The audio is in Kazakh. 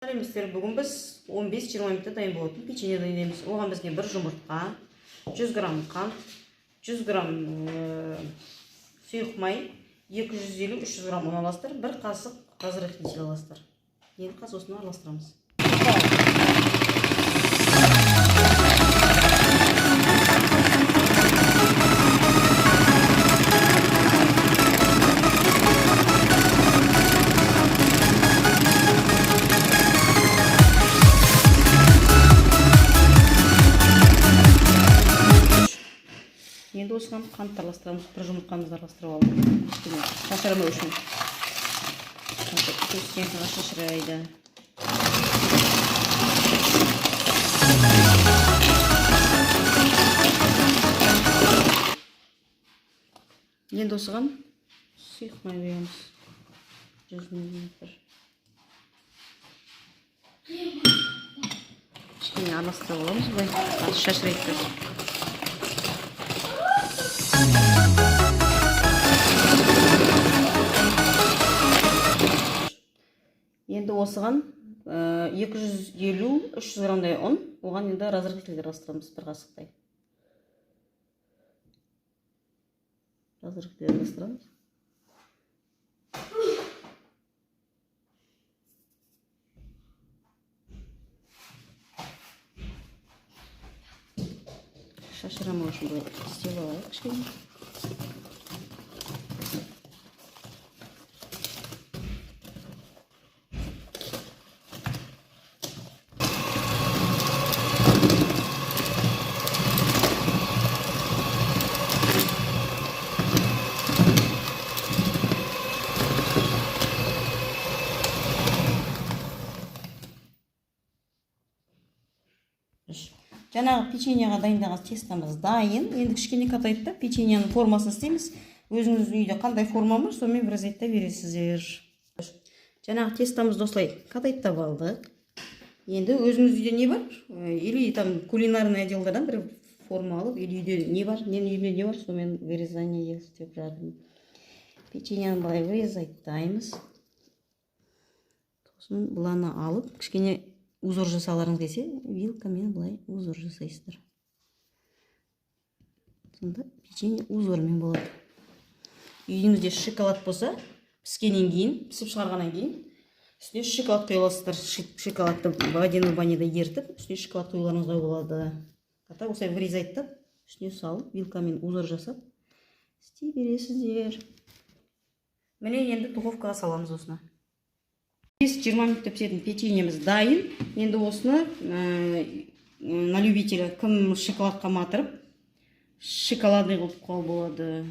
Сәлеметсіздер, бүгін біз 15-20 минутта дайын болатын печенье дайындаймыз. Оған бізге 1 жұмыртқа, 100 грамм қант, 100 грамм сұйық май, 250-300 грамм ұн аласыздар, 1 қасық разрыхлитель аласыздар. Енді қасосына араластырамыз. Енді осыған қант араластырамыз. 1 жұмыртқамызды араластырып алдым. Шашырамау үшін. Көстен шашырайды. Енді осыған сұйық май құямыз. 100 мл. Кішкене араластырып аламыз. Былай шашырайды. Енді осыған 250-300 граммдай ұн, оған енді разрыхлитель араластырамыз 1 қасықтай. Разрыхлитель араластырамыз. Шашырамау үшін былай істеп алайық кішкене. Жаңағы печеньеға дайындаған тестамыз дайын. Енді кішкене қатайтта печеньенің формасын істейміз. Өзіңіз үйде қандай форма бар, сонымен біраз айтта бересіздер. Жаңағы тестамызды осылай қатайттап алдық. Енді өзіңіз үйде не бар? Или там кулинарный отделдардан бір форма алып, или үйде не бар? Менің үйде не бар? Сонымен вырезание істеп жатырмын. Печеньені былай вырезайттаймыз. Сосын бұланы алып, кішкене узор жасаларыңыз келсе, вилкамен былай узор жасайсыздар. Сонда печенье узормен болады. Үйіңізде шоколад болса, піскеннен кейін, пісіп шығарғаннан кейін, үстіне шоколад құйыласыздар. Шоколадты водяной баняда ертіп, үстіне шоколад құйыларыңызға болады. Ата осылай вырезайттап, үстіне салып, вилкамен узор жасап, істей бересіздер. Міне енді духовкаға саламыз осыны. 20 минутта пісетін печеньеміз дайын. Енді осыны на любителя кім шоколадқа матырып, шоколадный қылып қол болады.